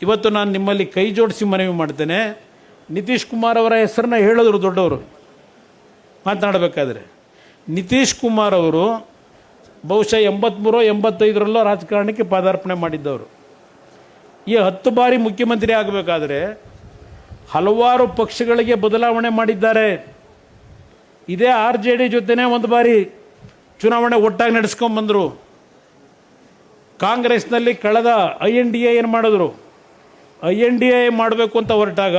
ಇವತ್ತು ನಾನು ನಿಮ್ಮಲ್ಲಿ ಕೈ ಜೋಡಿಸಿ ಮನವಿ ಮಾಡ್ತೇನೆ. ನಿತೀಶ್ ಕುಮಾರ್ ಅವರ ಹೆಸರನ್ನ ಹೇಳಿದ್ರು ದೊಡ್ಡವರು ಮಾತನಾಡಬೇಕಾದ್ರೆ. ನಿತೀಶ್ ಕುಮಾರ್ ಅವರು ಬಹುಶಃ 83-85 ರಾಜಕಾರಣಕ್ಕೆ ಪಾದಾರ್ಪಣೆ ಮಾಡಿದ್ದವರು. ಈ 10 ಬಾರಿ ಮುಖ್ಯಮಂತ್ರಿ ಆಗಬೇಕಾದ್ರೆ ಹಲವಾರು ಪಕ್ಷಗಳಿಗೆ ಬದಲಾವಣೆ ಮಾಡಿದ್ದಾರೆ. ಇದೇ RJD ಜೊತೆನೇ ಒಂದು ಬಾರಿ ಚುನಾವಣೆ ಒಟ್ಟಾಗಿ ನಡೆಸ್ಕೊಂಡ್ಬಂದರು. ಕಾಂಗ್ರೆಸ್ನಲ್ಲಿ ಕಳೆದ INDA ಏನು ಮಾಡಿದ್ರು, INDA ಮಾಡಬೇಕು ಅಂತ ಹೊರಟಾಗ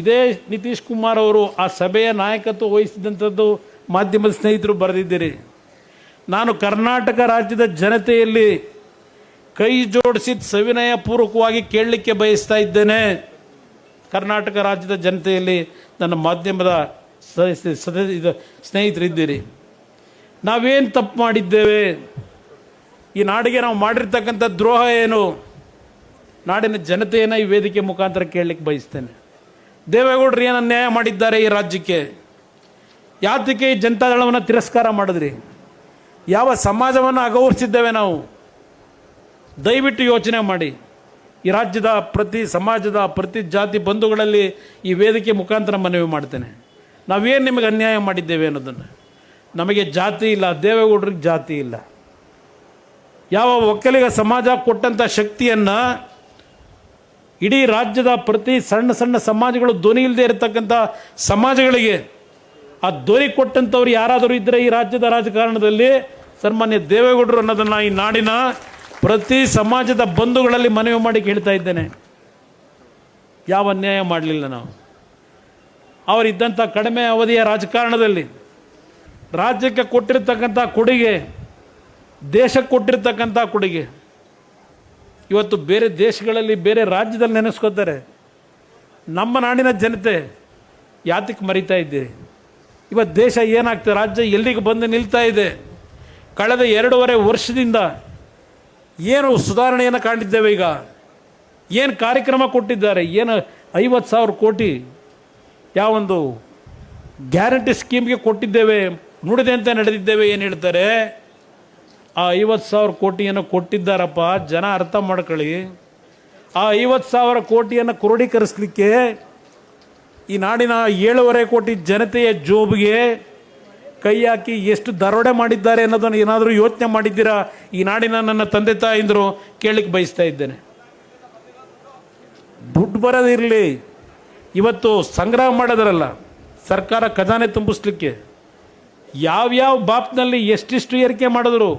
ಇದೇ ನಿತೀಶ್ ಕುಮಾರ್ ಅವರು ಆ ಸಭೆಯ ನಾಯಕತ್ವ ವಹಿಸಿದಂಥದ್ದು ಮಾಧ್ಯಮದ ಸ್ನೇಹಿತರು ಬರೆದಿದ್ದೀರಿ. ನಾನು ಕರ್ನಾಟಕ ರಾಜ್ಯದ ಜನತೆಯಲ್ಲಿ ಕೈ ಜೋಡಿಸಿ ಸವಿನಯ ಪೂರ್ವಕವಾಗಿ ಕೇಳಲಿಕ್ಕೆ ಬಯಸ್ತಾ ಇದ್ದೇನೆ. ಕರ್ನಾಟಕ ರಾಜ್ಯದ ಜನತೆಯಲ್ಲಿ ನನ್ನ ಮಾಧ್ಯಮದ ಸ್ನೇಹಿತರಿದ್ದೀರಿ. ನಾವೇನು ತಪ್ಪು ಮಾಡಿದ್ದೇವೆ, ಈ ನಾಡಿಗೆ ನಾವು ಮಾಡಿರ್ತಕ್ಕಂಥ ದ್ರೋಹ ಏನು, ನಾಡಿನ ಜನತೆಯನ್ನು ಈ ವೇದಿಕೆ ಮುಖಾಂತರ ಕೇಳಲಿಕ್ಕೆ ಬಯಸ್ತೇನೆ. ದೇವೇಗೌಡರು ಏನು ಅನ್ಯಾಯ ಮಾಡಿದ್ದಾರೆ ಈ ರಾಜ್ಯಕ್ಕೆ? ಯಾತಕ್ಕೆ ಈ ಜನತಾದಳವನ್ನು ತಿರಸ್ಕಾರ ಮಾಡಿದ್ರಿ? ಯಾವ ಸಮಾಜವನ್ನು ಅಗೌರವಿಸಿದ್ದೇವೆ ನಾವು? ದಯವಿಟ್ಟು ಯೋಚನೆ ಮಾಡಿ. ಈ ರಾಜ್ಯದ ಪ್ರತಿ ಸಮಾಜದ ಪ್ರತಿ ಜಾತಿ ಬಂಧುಗಳಲ್ಲಿ ಈ ವೇದಿಕೆ ಮುಖಾಂತರ ಮನವಿ ಮಾಡ್ತೇನೆ. ನಾವೇನು ನಿಮಗೆ ಅನ್ಯಾಯ ಮಾಡಿದ್ದೇವೆ ಅನ್ನೋದನ್ನು. ನಮಗೆ ಜಾತಿ ಇಲ್ಲ, ದೇವೇಗೌಡರಿಗೆ ಜಾತಿ ಇಲ್ಲ. ಯಾವ ಒಕ್ಕಲಿಗ ಸಮಾಜ ಕೊಟ್ಟಂಥ ಶಕ್ತಿಯನ್ನು ಇಡೀ ರಾಜ್ಯದ ಪ್ರತಿ ಸಣ್ಣ ಸಣ್ಣ ಸಮಾಜಗಳು ಧ್ವನಿ ಇಲ್ಲದೆ ಇರತಕ್ಕಂಥ ಸಮಾಜಗಳಿಗೆ ಆ ಧ್ವನಿ ಕೊಟ್ಟಂಥವ್ರು ಯಾರಾದರೂ ಇದ್ದರೆ ಈ ರಾಜ್ಯದ ರಾಜಕಾರಣದಲ್ಲಿ ಸನ್ಮಾನ್ಯ ದೇವೇಗೌಡರು ಅನ್ನೋದನ್ನು ಈ ನಾಡಿನ ಪ್ರತಿ ಸಮಾಜದ ಬಂಧುಗಳಲ್ಲಿ ಮನವಿ ಮಾಡಿ ಕೇಳ್ತಾ ಇದ್ದೇನೆ. ಯಾವ ಅನ್ಯಾಯ ಮಾಡಲಿಲ್ಲ ನಾವು. ಅವರಿದ್ದಂಥ ಕಡಿಮೆ ಅವಧಿಯ ರಾಜಕಾರಣದಲ್ಲಿ ರಾಜ್ಯಕ್ಕೆ ಕೊಟ್ಟಿರ್ತಕ್ಕಂಥ ಕೊಡುಗೆ, ದೇಶಕ್ಕೆ ಕೊಟ್ಟಿರ್ತಕ್ಕಂಥ ಕೊಡುಗೆ ಇವತ್ತು ಬೇರೆ ದೇಶಗಳಲ್ಲಿ ಬೇರೆ ರಾಜ್ಯದಲ್ಲಿ ನೆನೆಸ್ಕೋತಾರೆ. ನಮ್ಮ ನಾಡಿನ ಜನತೆ ಯಾತಕ್ಕೆ ಮರಿತಾ ಇದ್ದೀರಿ? ಇವತ್ತು ದೇಶ ಏನಾಗ್ತದೆ, ರಾಜ್ಯ ಎಲ್ಲಿಗೆ ಬಂದು ನಿಲ್ತಾ ಇದೆ? ಕಳೆದ 2.5 ವರ್ಷದಿಂದ ಏನು ಸುಧಾರಣೆಯನ್ನು ಕಂಡಿದ್ದೇವೆ. ಈಗ ಏನು ಕಾರ್ಯಕ್ರಮ ಕೊಟ್ಟಿದ್ದಾರೆ, ಏನು 50,000 ಕೋಟಿ ಯಾವೊಂದು ಗ್ಯಾರಂಟಿ ಸ್ಕೀಮ್ಗೆ ಕೊಟ್ಟಿದ್ದೇವೆ, ನುಡಿದಂತೆ ನಡೆದಿದ್ದೇವೆ ಏನು ಹೇಳ್ತಾರೆ. ಆ 50,000 ಕೋಟಿಯನ್ನು ಕೊಟ್ಟಿದ್ದಾರಪ್ಪ, ಜನ ಅರ್ಥ ಮಾಡ್ಕೊಳ್ಳಿ. ಆ 50,000 ಕೋಟಿಯನ್ನು ಕ್ರೋಢೀಕರಿಸಲಿಕ್ಕೆ ಈ ನಾಡಿನ 7.5 ಕೋಟಿ ಜನತೆಯ ಜೋಬಿಗೆ ಕೈ ಹಾಕಿ ಎಷ್ಟು ದರೋಡೆ ಮಾಡಿದ್ದಾರೆ ಅನ್ನೋದನ್ನು ಏನಾದರೂ ಯೋಚನೆ ಮಾಡಿದ್ದೀರಾ? ಈ ನಾಡಿನ ನನ್ನ ತಂದೆ ತಾಯಿಂದರು ಕೇಳಲಿಕ್ಕೆ ಬಯಸ್ತಾ ಇದ್ದೇನೆ. ದುಡ್ಡು ಬರೋದಿರಲಿ, ಇವತ್ತು ಸಂಗ್ರಹ ಮಾಡೋದ್ರಲ್ಲ ಸರ್ಕಾರ ಖಜಾನೆ ತುಂಬಿಸ್ಲಿಕ್ಕೆ ಯಾವ್ಯಾವ ಬಾಪ್ನಲ್ಲಿ ಎಷ್ಟಿಷ್ಟು ಏರಿಕೆ ಮಾಡಿದ್ರು,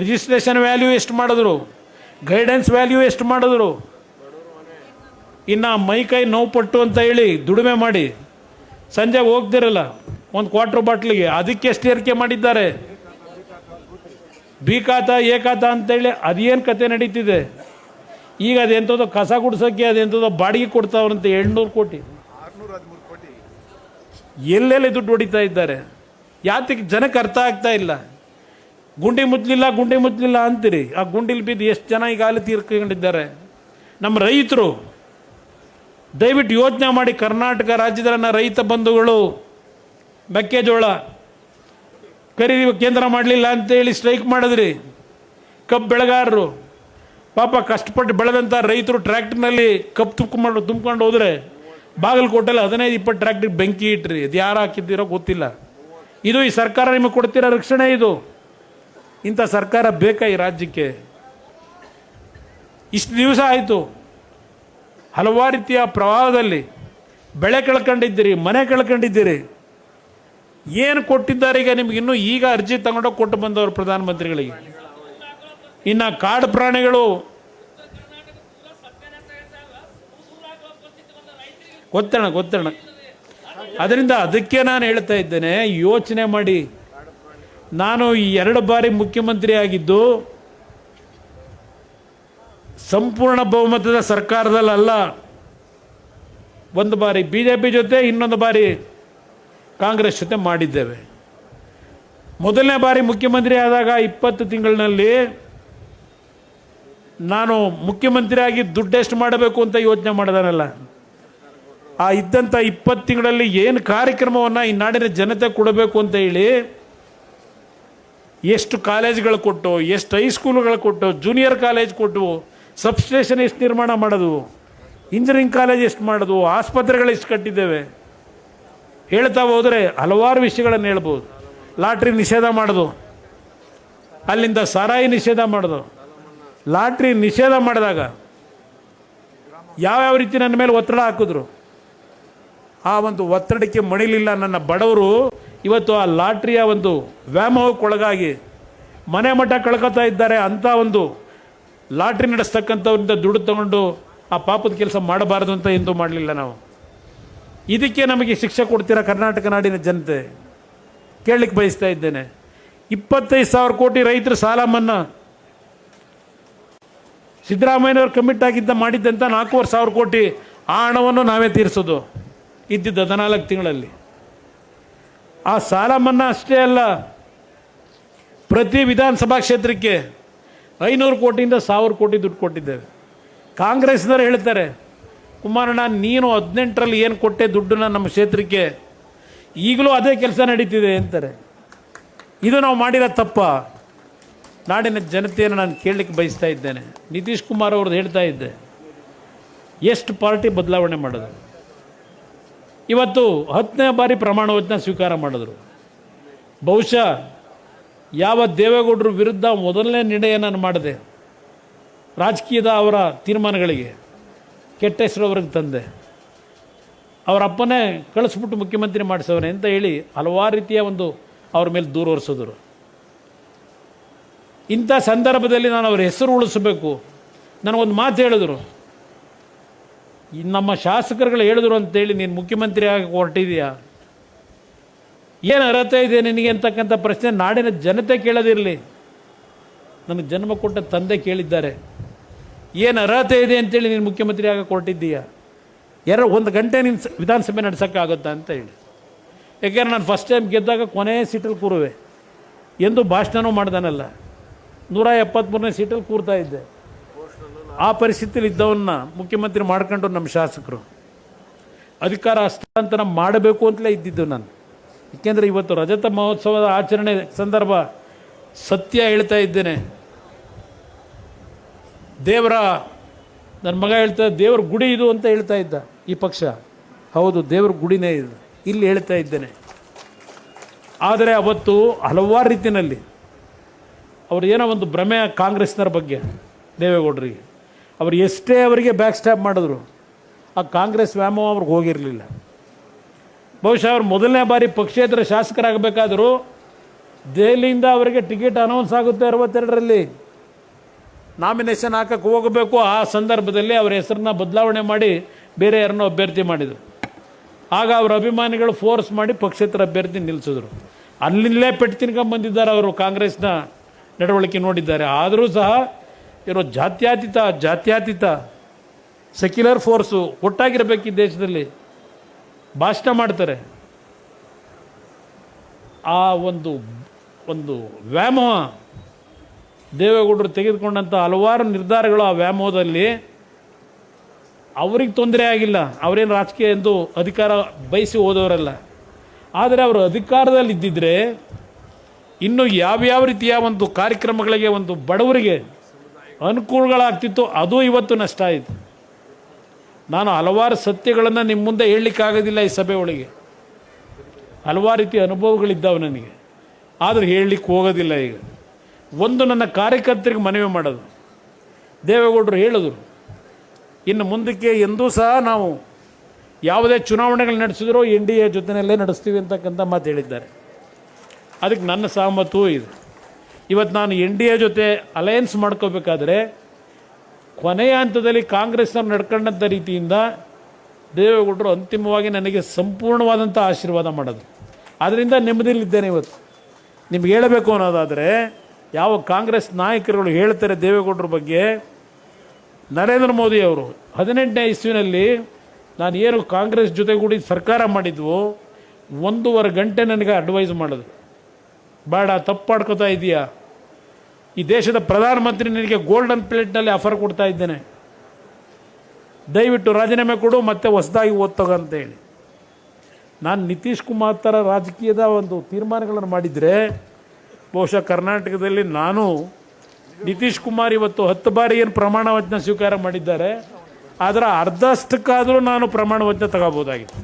ರಿಜಿಸ್ಟ್ರೇಷನ್ ವ್ಯಾಲ್ಯೂ ಎಷ್ಟು ಮಾಡಿದ್ರು, ಗೈಡೆನ್ಸ್ ವ್ಯಾಲ್ಯೂ ಎಷ್ಟು ಮಾಡಿದ್ರು. ಇನ್ನು ಮೈಕೈ ನೋವು ಪಟ್ಟು ಅಂತ ಹೇಳಿ ದುಡಿಮೆ ಮಾಡಿ ಸಂಜೆ ಹೋಗ್ದಿರಲ್ಲ ಒಂದು ಕ್ವಾರ್ಟರ್ ಬಾಟ್ಲಿಗೆ, ಅದಕ್ಕೆ ಎಷ್ಟು ಏರಿಕೆ ಮಾಡಿದ್ದಾರೆ. ಬಿ ಖಾತಾ ಎ ಖಾತಾ ಅಂತೇಳಿ ಅದೇನು ಕತೆ ನಡೀತಿದೆ. ಈಗ ಅದೆಂಥದ್ದು ಕಸ ಗುಡ್ಸೋಕ್ಕೆ ಅದೆಂಥದ್ದು ಬಾಡಿಗೆ ಕೊಡ್ತಾವ್ರಂತೆ 700 ಕೋಟಿ. ಎಲ್ಲೆಲ್ಲಿ ದುಡ್ಡು ಹೊಡಿತಾ ಇದ್ದಾರೆ? ಯಾತಕ್ಕೆ ಜನಕ್ಕೆ ಅರ್ಥ ಆಗ್ತಾ ಇಲ್ಲ. ಗುಂಡಿ ಮುಚ್ಚಲಿಲ್ಲ ಅಂತೀರಿ. ಆ ಗುಂಡಿಲಿ ಬಿದ್ದು ಎಷ್ಟು ಜನ ಈಗಾಗಲೇ ತೀರ್ಕೊಂಡಿದ್ದಾರೆ. ನಮ್ಮ ರೈತರು ದಯವಿಟ್ಟು ಯೋಚನೆ ಮಾಡಿ. ಕರ್ನಾಟಕ ರಾಜ್ಯದ ರೈತ ಬಂಧುಗಳು ಮೆಕ್ಕೆಜೋಳ ಖರೀದಿ ಕೇಂದ್ರ ಮಾಡಲಿಲ್ಲ ಅಂತೇಳಿ ಸ್ಟ್ರೈಕ್ ಮಾಡಿದ್ರಿ. ಕಬ್ಬು ಬೆಳೆಗಾರರು ಪಾಪ ಕಷ್ಟಪಟ್ಟು ಬೆಳೆದಂಥ ರೈತರು ಟ್ರ್ಯಾಕ್ಟರ್ನಲ್ಲಿ ಕಬ್ಬು ತುಂಬ್ಕೊಂಡು ಹೋದರೆ ಬಾಗಲಕೋಟೆಯಲ್ಲಿ 15-20 ಟ್ರ್ಯಾಕ್ಟರ್ ಬೆಂಕಿ ಇಟ್ರಿ. ಅದು ಯಾರು ಹಾಕಿದ್ದೀರೋ ಗೊತ್ತಿಲ್ಲ. ಇದು ಈ ಸರ್ಕಾರ ನಿಮಗೆ ಕೊಡ್ತಿರೋ ರಕ್ಷಣೆ ಇದು. ಇಂಥ ಸರ್ಕಾರ ಬೇಕಾ ಈ ರಾಜ್ಯಕ್ಕೆ? ಇಷ್ಟು ದಿವಸ ಆಯಿತು, ಹಲವಾರು ರೀತಿಯ ಪ್ರವಾಹದಲ್ಲಿ ಬೆಳೆ ಕಳ್ಕೊಂಡಿದ್ದೀರಿ, ಮನೆ ಕಳ್ಕೊಂಡಿದ್ದೀರಿ. ಏನು ಕೊಟ್ಟಿದ್ದಾರೆ ಈಗ ನಿಮ್ಗೆ? ಇನ್ನೂ ಈಗ ಅರ್ಜಿ ತಗೊಂಡೋಗಿ ಕೊಟ್ಟು ಬಂದವರು ಪ್ರಧಾನಮಂತ್ರಿಗಳಿಗೆ. ಇನ್ನು ಕಾಡು ಪ್ರಾಣಿಗಳು ಗೊತ್ತಣ. ಅದರಿಂದ ಅದಕ್ಕೆ ನಾನು ಹೇಳ್ತಾ ಇದ್ದೇನೆ, ಯೋಚನೆ ಮಾಡಿ. ನಾನು ಈ 2 ಬಾರಿ ಮುಖ್ಯಮಂತ್ರಿ ಆಗಿದ್ದು ಸಂಪೂರ್ಣ ಬಹುಮತದ ಸರ್ಕಾರದಲ್ಲ. ಒಂದು ಬಾರಿ BJP ಜೊತೆ, ಇನ್ನೊಂದು ಬಾರಿ ಕಾಂಗ್ರೆಸ್ ಜೊತೆ ಮಾಡಿದ್ದೇವೆ. ಮೊದಲನೇ ಬಾರಿ ಮುಖ್ಯಮಂತ್ರಿ ಆದಾಗ 20 ತಿಂಗಳಿನಲ್ಲಿ ನಾನು ಮುಖ್ಯಮಂತ್ರಿಯಾಗಿ ದುಡ್ಡೆಷ್ಟು ಮಾಡಬೇಕು ಅಂತ ಯೋಚನೆ ಮಾಡಿದಾನಲ್ಲ, ಆ ಇದ್ದಂಥ 20 ತಿಂಗಳಲ್ಲಿ ಏನು ಕಾರ್ಯಕ್ರಮವನ್ನು ಈ ನಾಡಿನ ಜನತೆ ಕೊಡಬೇಕು ಅಂತ ಹೇಳಿ ಎಷ್ಟು ಕಾಲೇಜ್ಗಳು ಕೊಟ್ಟು, ಎಷ್ಟು ಹೈಸ್ಕೂಲುಗಳು ಕೊಟ್ಟು, ಜೂನಿಯರ್ ಕಾಲೇಜ್ ಕೊಟ್ಟು, ಸಬ್ಸ್ಟೇಷನ್ ಎಷ್ಟು ನಿರ್ಮಾಣ ಮಾಡೋದು, ಇಂಜಿನಿಯರಿಂಗ್ ಕಾಲೇಜ್ ಎಷ್ಟು ಮಾಡೋದು, ಆಸ್ಪತ್ರೆಗಳು ಎಷ್ಟು ಕಟ್ಟಿದ್ದೇವೆ, ಹೇಳ್ತಾ ಹೋದರೆ ಹಲವಾರು ವಿಷಯಗಳನ್ನು ಹೇಳ್ಬೋದು. ಲಾಟ್ರಿ ನಿಷೇಧ ಮಾಡೋದು, ಅಲ್ಲಿಂದ ಸಾರಾಯಿ ನಿಷೇಧ ಮಾಡೋದು. ಲಾಟ್ರಿ ನಿಷೇಧ ಮಾಡಿದಾಗ ಯಾವ್ಯಾವ ರೀತಿ ನನ್ನ ಮೇಲೆ ಒತ್ತಡ ಹಾಕಿದ್ರು, ಆ ಒಂದು ಒತ್ತಡಕ್ಕೆ ಮಣಿಲಿಲ್ಲ ನನ್ನ ಬಡವರು. ಇವತ್ತು ಆ ಲಾಟ್ರಿಯ ಒಂದು ವ್ಯಾಮೋಹಕ್ಕೊಳಗಾಗಿ ಮನೆ ಮಠ ಕಳ್ಕೊತಾ ಇದ್ದಾರೆ. ಅಂಥ ಒಂದು ಲಾಟ್ರಿ ನಡೆಸ್ತಕ್ಕಂಥವ್ರಿಂದ ದುಡ್ಡು ತಗೊಂಡು ಆ ಪಾಪದ ಕೆಲಸ ಮಾಡಬಾರ್ದು ಅಂತ ಎಂದೂ ಮಾಡಲಿಲ್ಲ ನಾವು. ಇದಕ್ಕೆ ನಮಗೆ ಶಿಕ್ಷೆ ಕೊಡ್ತೀರಾ ಕರ್ನಾಟಕ ನಾಡಿನ ಜನತೆ? ಕೇಳಲಿಕ್ಕೆ ಬಯಸ್ತಾ ಇದ್ದೇನೆ. 25,000 ಕೋಟಿ ರೈತರ ಸಾಲ ಮನ್ನಾ ಸಿದ್ದರಾಮಯ್ಯನವರು ಕಮಿಟ್ ಮಾಡಿದ್ದಂಥ 4,500 ಕೋಟಿ ಆ ಹಣವನ್ನು ನಾವೇ ತೀರಿಸೋದು ಇದ್ದಿದ್ದು 14 ತಿಂಗಳಲ್ಲಿ. ಆ ಸಾಲ ಮನ್ನಾ ಅಷ್ಟೇ ಅಲ್ಲ, ಪ್ರತಿ ವಿಧಾನಸಭಾ ಕ್ಷೇತ್ರಕ್ಕೆ 500 ಕೋಟಿಯಿಂದ 1,000 ಕೋಟಿ ದುಡ್ಡು ಕೊಟ್ಟಿದ್ದೇವೆ. ಕಾಂಗ್ರೆಸ್ನವರು ಹೇಳ್ತಾರೆ, ಕುಮಾರಣ್ಣ ನೀನು 18ರಲ್ಲಿ ಏನು ಕೊಟ್ಟೆ ದುಡ್ಡನ್ನ ನಮ್ಮ ಕ್ಷೇತ್ರಕ್ಕೆ, ಈಗಲೂ ಅದೇ ಕೆಲಸ ನಡೀತಿದೆ ಅಂತಾರೆ. ಇದು ನಾವು ಮಾಡಿರೋ ತಪ್ಪ? ನಾಡಿನ ಜನತೆಯನ್ನು ನಾನು ಕೇಳಲಿಕ್ಕೆ ಬಯಸ್ತಾ ಇದ್ದೇನೆ. ನಿತೀಶ್ ಕುಮಾರ್ ಅವ್ರದ್ದು ಹೇಳ್ತಾ ಇದ್ದೆ, ಎಷ್ಟು ಪಾರ್ಟಿ ಬದಲಾವಣೆ ಮಾಡೋದು. ಇವತ್ತು 10ನೇ ಬಾರಿ ಪ್ರಮಾಣ ವಚನ ಸ್ವೀಕಾರ ಮಾಡಿದ್ರು. ಬಹುಶಃ ಯಾವ ದೇವೇಗೌಡರ ವಿರುದ್ಧ ಮೊದಲನೇ ನಿರ್ಣಯ ನಾನು ಮಾಡಿದೆ, ರಾಜಕೀಯದ ಅವರ ತೀರ್ಮಾನಗಳಿಗೆ ಕೆಟ್ಟ ಹೆಸರು ಅವ್ರಿಗೆ ತಂದೆ, ಅವರ ಅಪ್ಪನೇ ಕಳಿಸ್ಬಿಟ್ಟು ಮುಖ್ಯಮಂತ್ರಿ ಮಾಡಿಸೋನೆ ಅಂತ ಹೇಳಿ ಹಲವಾರು ರೀತಿಯ ಒಂದು ಅವ್ರ ಮೇಲೆ ದೂರು ಹೊರಿಸಿದ್ರು. ಇಂಥ ಸಂದರ್ಭದಲ್ಲಿ ನಾನು ಅವ್ರ ಹೆಸರು ಉಳಿಸಬೇಕು. ನನಗೊಂದು ಮಾತು ಹೇಳಿದ್ರು, ನಮ್ಮ ಶಾಸಕರುಗಳು ಹೇಳಿದ್ರು ಅಂತೇಳಿ ನೀನು ಮುಖ್ಯಮಂತ್ರಿ ಆಗಿ ಹೊರಟಿದೆಯಾ, ಏನು ಅರ್ಹತೆ ಇದೆ ನಿನಗೆ ಅಂತಕ್ಕಂಥ ಪ್ರಶ್ನೆ ನಾಡಿನ ಜನತೆ ಕೇಳೋದಿರಲಿ, ನನಗೆ ಜನ್ಮ ಕೊಟ್ಟ ತಂದೆ ಕೇಳಿದ್ದಾರೆ. ಏನು ಅರ್ಹತೆ ಇದೆ ಅಂತೇಳಿ ನೀನು ಮುಖ್ಯಮಂತ್ರಿ ಆಗಿ ಹೊರಟಿದ್ದೀಯಾ, 1 ಗಂಟೆ ನೀನು ವಿಧಾನಸಭೆ ನಡೆಸೋಕ್ಕಾಗುತ್ತಾ ಅಂತ ಹೇಳಿ. ಯಾಕೆಂದ್ರೆ ನಾನು ಫಸ್ಟ್ ಟೈಮ್ ಗೆದ್ದಾಗ ಕೊನೆಯ ಸೀಟಲ್ಲಿ ಕೂರುವೆ ಎಂದು ಭಾಷಣನೂ ಮಾಡ್ದಾನಲ್ಲ, 173ನೇ ಸೀಟಲ್ಲಿ ಕೂರ್ತಾ ಇದ್ದೆ. ಆ ಪರಿಸ್ಥಿತಿಯಲ್ಲಿ ಇದ್ದವನ್ನ ಮುಖ್ಯಮಂತ್ರಿ ಮಾಡ್ಕೊಂಡು ನಮ್ಮ ಶಾಸಕರು ಅಧಿಕಾರ ಹಸ್ತಾಂತರ ಮಾಡಬೇಕು ಅಂತಲೇ ಇದ್ದಿದ್ದು ನಾನು. ಏಕೆಂದರೆ ಇವತ್ತು ರಜತ ಮಹೋತ್ಸವದ ಆಚರಣೆ ಸಂದರ್ಭ ಸತ್ಯ ಹೇಳ್ತಾ ಇದ್ದೇನೆ. ನನ್ನ ಮಗ ಹೇಳ್ತಾ ದೇವರ ಗುಡಿ ಇದು ಅಂತ ಹೇಳ್ತಾ ಇದ್ದ ಈ ಪಕ್ಷ. ಹೌದು, ದೇವರ ಗುಡಿನೇ ಇದು, ಇಲ್ಲಿ ಹೇಳ್ತಾ ಇದ್ದೇನೆ. ಆದರೆ ಅವತ್ತು ಹಲವಾರು ರೀತಿಯಲ್ಲಿ ಅವ್ರು ಏನೋ ಒಂದು ಭ್ರಮೆ ಕಾಂಗ್ರೆಸ್ನರ ಬಗ್ಗೆ ದೇವೇಗೌಡರಿಗೆ, ಅವರು ಎಷ್ಟೇ ಅವರಿಗೆ ಬ್ಯಾಕ್ ಸ್ಟ್ಯಾಪ್ ಮಾಡಿದ್ರು ಆ ಕಾಂಗ್ರೆಸ್ ವ್ಯಾಮೋಹ ಅವ್ರಿಗೆ ಹೋಗಿರಲಿಲ್ಲ. ಬಹುಶಃ ಅವ್ರು ಮೊದಲನೇ ಬಾರಿ ಪಕ್ಷೇತರ ಶಾಸಕರಾಗಬೇಕಾದರೂ ದೆಹಲಿಯಿಂದ ಅವರಿಗೆ ಟಿಕೆಟ್ ಅನೌನ್ಸ್ ಆಗುತ್ತೆ 62ರಲ್ಲಿ, ನಾಮಿನೇಷನ್ ಹಾಕಕ್ಕೆ ಹೋಗಬೇಕು. ಆ ಸಂದರ್ಭದಲ್ಲಿ ಅವರ ಹೆಸರನ್ನ ಬದಲಾವಣೆ ಮಾಡಿ ಬೇರೆ ಯಾರನ್ನೋ ಅಭ್ಯರ್ಥಿ ಮಾಡಿದರು. ಆಗ ಅವರ ಅಭಿಮಾನಿಗಳು ಫೋರ್ಸ್ ಮಾಡಿ ಪಕ್ಷೇತರ ಅಭ್ಯರ್ಥಿ ನಿಲ್ಲಿಸಿದ್ರು. ಅಲ್ಲಿಂದಲೇ ಪೆಟ್ಟು ತಿನ್ಕೊಂಡ್ಬಂದಿದ್ದಾರೆ ಅವರು, ಕಾಂಗ್ರೆಸ್ನ ನಡವಳಿಕೆ ನೋಡಿದ್ದಾರೆ. ಆದರೂ ಸಹ ಇರೋ ಜಾತ್ಯತೀತ ಸೆಕ್ಯುಲರ್ ಫೋರ್ಸು ಒಟ್ಟಾಗಿರಬೇಕು ಈ ದೇಶದಲ್ಲಿ. ಭಾಷಣ ಮಾಡ್ತಾರೆ. ಆ ಒಂದು ವ್ಯಾಮೋಹ ದೇವೇಗೌಡರು ತೆಗೆದುಕೊಂಡಂಥ ಹಲವಾರು ನಿರ್ಧಾರಗಳು, ಆ ವ್ಯಾಮೋಹದಲ್ಲಿ ಅವ್ರಿಗೆ ತೊಂದರೆ ಆಗಿಲ್ಲ. ಅವರೇನು ರಾಜಕೀಯ ಎಂದು ಅಧಿಕಾರ ಬಯಸಿ ಹೋದವರಲ್ಲ. ಆದರೆ ಅವರು ಅಧಿಕಾರದಲ್ಲಿ ಇದ್ದಿದ್ದರೆ ಇನ್ನು ಯಾವ್ಯಾವ ರೀತಿಯ ಒಂದು ಕಾರ್ಯಕ್ರಮಗಳಿಗೆ ಒಂದು ಬಡವರಿಗೆ ಅನುಕೂಲಗಳಾಗ್ತಿತ್ತು, ಅದು ಇವತ್ತು ನಷ್ಟ ಆಯಿತು. ನಾನು ಹಲವಾರು ಸತ್ಯಗಳನ್ನು ನಿಮ್ಮ ಮುಂದೆ ಹೇಳಲಿಕ್ಕಾಗೋದಿಲ್ಲ ಈ ಸಭೆ ಒಳಗೆ. ಹಲವಾರು ರೀತಿಯ ಅನುಭವಗಳಿದ್ದಾವೆ ನನಗೆ, ಆದರೂ ಹೇಳಲಿಕ್ಕೆ ಹೋಗೋದಿಲ್ಲ. ಈಗ ಒಂದು ನನ್ನ ಕಾರ್ಯಕರ್ತರಿಗೆ ಮನವಿ ಮಾಡೋದು, ದೇವೇಗೌಡರು ಹೇಳಿದ್ರು, ಇನ್ನು ಮುಂದಕ್ಕೆ ಎಂದೂ ಸಹ ನಾವು ಯಾವುದೇ ಚುನಾವಣೆಗಳು ನಡೆಸಿದ್ರೂ NDA ಜೊತೆಯಲ್ಲೇ ನಡೆಸ್ತೀವಿ ಅಂತಕ್ಕಂಥ ಮಾತು ಹೇಳಿದ್ದಾರೆ. ಅದಕ್ಕೆ ನನ್ನ ಸಹಮತವೂ ಇದೆ. ಇವತ್ತು ನಾನು NDA ಜೊತೆ ಅಲಯನ್ಸ್ ಮಾಡ್ಕೋಬೇಕಾದ್ರೆ ಕೊನೆಯ ಹಂತದಲ್ಲಿ ಕಾಂಗ್ರೆಸ್ನವ್ರು ನಡ್ಕೊಂಡಂಥ ರೀತಿಯಿಂದ ದೇವೇಗೌಡರು ಅಂತಿಮವಾಗಿ ನನಗೆ ಸಂಪೂರ್ಣವಾದಂಥ ಆಶೀರ್ವಾದ ಮಾಡೋದು. ಅದರಿಂದ ನೆಮ್ಮದಿಯಲ್ಲಿದ್ದೇನೆ. ಇವತ್ತು ನಿಮ್ಗೆ ಹೇಳಬೇಕು ಅನ್ನೋದಾದರೆ, ಯಾವ ಕಾಂಗ್ರೆಸ್ ನಾಯಕರುಗಳು ಹೇಳ್ತಾರೆ ದೇವೇಗೌಡರ ಬಗ್ಗೆ, ನರೇಂದ್ರ ಮೋದಿ ಅವರು 18ನೇ ಇಸ್ವಿನಲ್ಲಿ ನಾನು ಏನು ಕಾಂಗ್ರೆಸ್ ಜೊತೆಗೂಡಿ ಸರ್ಕಾರ ಮಾಡಿದ್ವು, 1.5 ಗಂಟೆ ನನಗೆ ಅಡ್ವೈಸ್ ಮಾಡೋದು, ಬೇಡ ತಪ್ಪು ಮಾಡ್ಕೋತಾ ಇದೆಯಾ, ಈ ದೇಶದ ಪ್ರಧಾನಮಂತ್ರಿ ನಿನಗೆ ಗೋಲ್ಡನ್ ಪ್ಲೇಟ್ನಲ್ಲಿ ಆಫರ್ ಕೊಡ್ತಾ ಇದ್ದೇನೆ, ದಯವಿಟ್ಟು ರಾಜೀನಾಮೆ ಕೊಡು, ಮತ್ತೆ ಹೊಸದಾಗಿ ಓದ್ತೋಗ ಅಂತ ಹೇಳಿ. ನಾನು ನಿತೀಶ್ ಕುಮಾರ್ ಥರ ರಾಜಕೀಯದ ಒಂದು ತೀರ್ಮಾನಗಳನ್ನು ಮಾಡಿದರೆ ಬಹುಶಃ ಕರ್ನಾಟಕದಲ್ಲಿ ನಾನು ನಿತೀಶ್ ಕುಮಾರ್ ಇವತ್ತು 10 ಬಾರಿ ಏನು ಪ್ರಮಾಣ ವಚನ ಸ್ವೀಕಾರ ಮಾಡಿದ್ದಾರೆ, ಅದರ ಅರ್ಧಷ್ಟಕ್ಕಾದರೂ ನಾನು ಪ್ರಮಾಣ ವಚನ ತಗೋಬೋದಾಗಿತ್ತು.